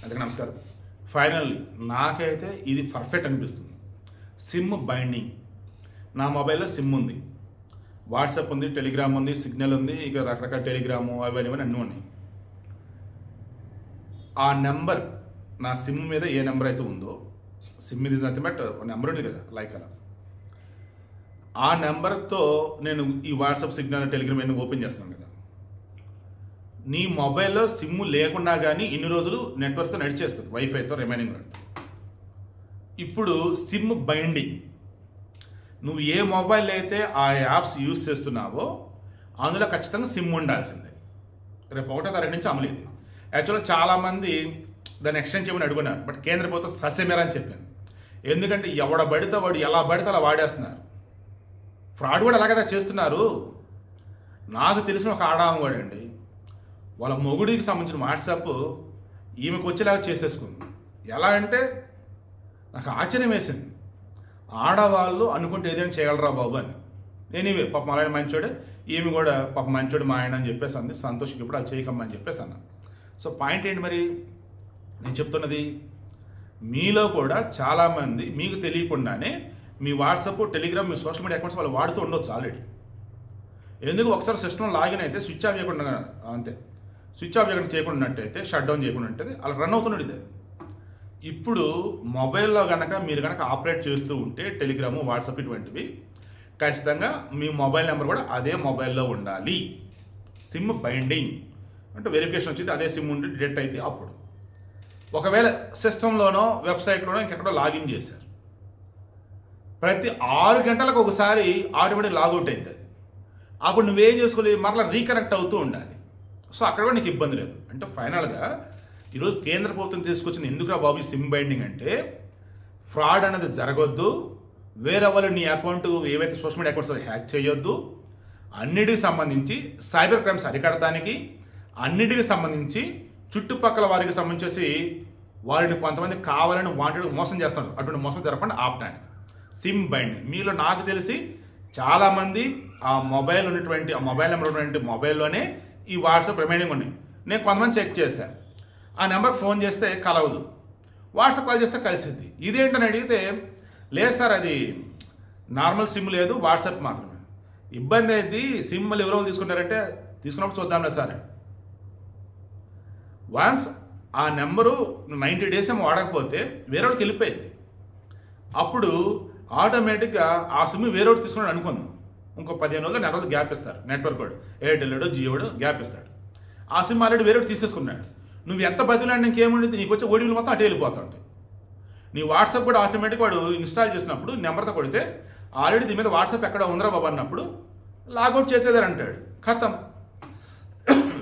అందుకే నమస్కారం. ఫైనల్లీ నాకైతే ఇది పర్ఫెక్ట్ అనిపిస్తుంది. SIM binding. నా మొబైల్లో సిమ్ ఉంది, వాట్సాప్ ఉంది, టెలిగ్రామ్ ఉంది, సిగ్నల్ ఉంది, ఇక రకరకాల టెలిగ్రాము అవన్నీ అన్నీ ఉన్నాయి. ఆ నెంబర్ నా సిమ్ మీద ఏ నెంబర్ అయితే ఉందో, సిమ్ ఇది నథింగ్ బట్ నెంబర్ ఉంది కదా లైక్ అలా, ఆ నెంబర్తో నేను ఈ వాట్సాప్, సిగ్నల్, టెలిగ్రామ్ అన్నీ ఓపెన్ చేస్తాను కదా. నీ మొబైల్లో సిమ్ లేకుండా కానీ ఇన్ని రోజులు నెట్వర్క్తో నడిచేస్తుంది, వైఫైతో రిమైనింగ్ వాటితో. ఇప్పుడు సిమ్ బైండింగ్. నువ్వు ఏ మొబైల్ అయితే ఆ యాప్స్ యూజ్ చేస్తున్నావో అందులో ఖచ్చితంగా సిమ్ ఉండాల్సిందే. రేపు 1వ తారీఖు నుంచి అమలు ఇది. యాక్చువల్గా చాలామంది దాన్ని ఎక్స్టెండ్ చేయమని అడుగున్నారు, బట్ కేంద్ర ప్రభుత్వం సస్యమేరా అని చెప్పింది. ఎందుకంటే ఎవడ పడితే వాడు ఎలా పడితే అలా వాడేస్తున్నారు. ఫ్రాడ్ కూడా అలాగే చేస్తున్నారు. నాకు తెలిసిన ఒక ఆడామగాడు అండి, వాళ్ళ మొగుడికి సంబంధించిన వాట్సాప్ ఈమెకు వచ్చేలాగా చేసేసుకుంది. ఎలా అంటే నాకు ఆశ్చర్యం వేసింది. ఆడవాళ్ళు అనుకుంటే ఏదైనా చేయగలరా బాబు అని. ఎనీవే పాప మా ఆయన మంచోడే, ఈమె కూడా పాప మంచోడు మా ఆయన అని చెప్పేసి అంది. సంతోషం ఇప్పుడు అది చేయకమ్మా అని చెప్పేసి అన్నా. సో పాయింట్ ఏంటి మరి నేను చెప్తున్నది, మీలో కూడా చాలామంది మీకు తెలియకుండానే మీ వాట్సాప్, టెలిగ్రామ్, మీ సోషల్ మీడియా అకౌంట్స్ వాళ్ళు వాడుతూ ఉండొచ్చు ఆల్రెడీ. ఎందుకు ఒకసారి సిస్టమ్ లాగిన్ అయితే స్విచ్ ఆఫ్ చేయకుండా, అంతే స్విచ్ ఆఫ్ చేయకుండా షట్ డౌన్ చేయకుండా ఉంటుంది, అలా రన్ అవుతున్నాడు ఇది. ఇప్పుడు మొబైల్లో కనుక మీరు కనుక ఆపరేట్ చేస్తూ ఉంటే టెలిగ్రాము, వాట్సాప్ ఇటువంటివి ఖచ్చితంగా మీ మొబైల్ నెంబర్ కూడా అదే మొబైల్లో ఉండాలి. సిమ్ బైండింగ్ అంటే వెరిఫికేషన్ వచ్చింది, అదే సిమ్ ఉండి డిటెక్ట్ అయితే అప్పుడు. ఒకవేళ సిస్టంలోనో వెబ్సైట్లోనో ఇంకెక్కడో లాగిన్ చేశారు, ప్రతి 6 గంటలకు ఒకసారి ఆటోమేటిక్ లాగౌట్ అయింది అది. అప్పుడు నువ్వేం చేసుకోవాలి, మరలా రీకనెక్ట్ అవుతూ ఉండాలి. సో అక్కడ కూడా నీకు ఇబ్బంది లేదు. అంటే ఫైనల్గా ఈరోజు కేంద్ర ప్రభుత్వం తీసుకొచ్చిన ఎందుకురా బాబు సిమ్ బైండింగ్ అంటే, ఫ్రాడ్ అనేది జరగొద్దు, వేరే వాళ్ళు నీ అకౌంట్ ఏవైతే సోషల్ మీడియా అకౌంట్స్ హ్యాక్ చేయొద్దు, అన్నిటికి సంబంధించి సైబర్ క్రైమ్స్ అరికడటానికి, అన్నిటికి సంబంధించి చుట్టుపక్కల వారికి సంబంధించి వారిని కొంతమంది కావాలని వాంటెడ్ మోసం చేస్తున్నారు, అటువంటి మోసం జరగకుండా ఆపటానికి సిమ్ బైండింగ్. మీలో నాకు తెలిసి చాలామంది ఆ మొబైల్ ఉన్నటువంటి, ఆ మొబైల్ నెంబర్ ఉన్నటువంటి మొబైల్లోనే ఈ వాట్సాప్ రిమైనింగ్ ఉన్నాయి. నేను కొంతమంది చెక్ చేశాను, ఆ నెంబర్ ఫోన్ చేస్తే కలవదు, వాట్సాప్ కాల్ చేస్తే కలిసిద్ది. ఇదేంటని అడిగితే, లేదు సార్ అది నార్మల్ సిమ్ లేదు, వాట్సాప్ మాత్రమే. ఇబ్బంది అయింది, సిమ్ మళ్ళీ ఎవరో తీసుకుంటారంటే తీసుకున్నప్పుడు చూద్దాంలే సార్. వన్స్ ఆ నెంబరు 90 డేస్ ఏమో వాడకపోతే వేరేవాడికి వెళ్ళిపోయింది. అప్పుడు ఆటోమేటిక్గా ఆ సిమ్ వేరేవాడు తీసుకున్నాడు అనుకుందాం, ఇంకో 15 రోజులు, 4 రోజులు గ్యాప్ ఇస్తారు నెట్వర్క్ వాడు, ఎయిర్టెల్, జియోడు గ్యాప్ ఇస్తాడు. ఆ సిమ్ ఆల్రెడీ వేరేవాడు తీసేసుకున్నాడు. నువ్వు ఎంత బతిలాడినా ఇంకేముంటుంది, నీకు వచ్చే ఓటీపీలు మొత్తం అటు వెళ్ళిపోతుంటాయి. నీ వాట్సాప్ కూడా ఆటోమేటిక్ వాడు ఇన్స్టాల్ చేసినప్పుడు నెంబర్తో కొడితే ఆల్రెడీ దీని మీద వాట్సాప్ ఎక్కడ ఉందరా బాబు అన్నప్పుడు లాగౌట్ చేసేదారు అంటాడు. ఖతం.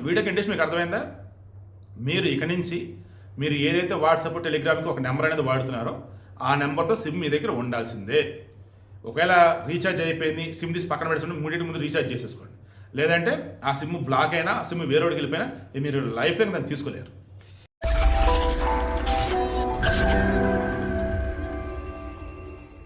వీడియో కంటెస్ట్ మీకు అర్థమైందా? మీరు ఇక నుంచి మీరు ఏదైతే వాట్సాప్, టెలిగ్రామ్కి ఒక నెంబర్ అనేది వాడుతున్నారో ఆ నెంబర్తో సిమ్ మీ దగ్గర ఉండాల్సిందే. ఒకవేళ రీఛార్జ్ అయిపోయింది, సిమ్ తీసి పక్కన పెట్టుకుని మూడింటి ముందు రీఛార్జ్ చేసేసుకోండి. లేదంటే ఆ సిమ్ బ్లాక్ అయినా, ఆ సిమ్ వేరేవాడికి వెళ్ళిపోయినా మీరు లైఫ్ లాంగ్ దాన్ని తీసుకోలేరు.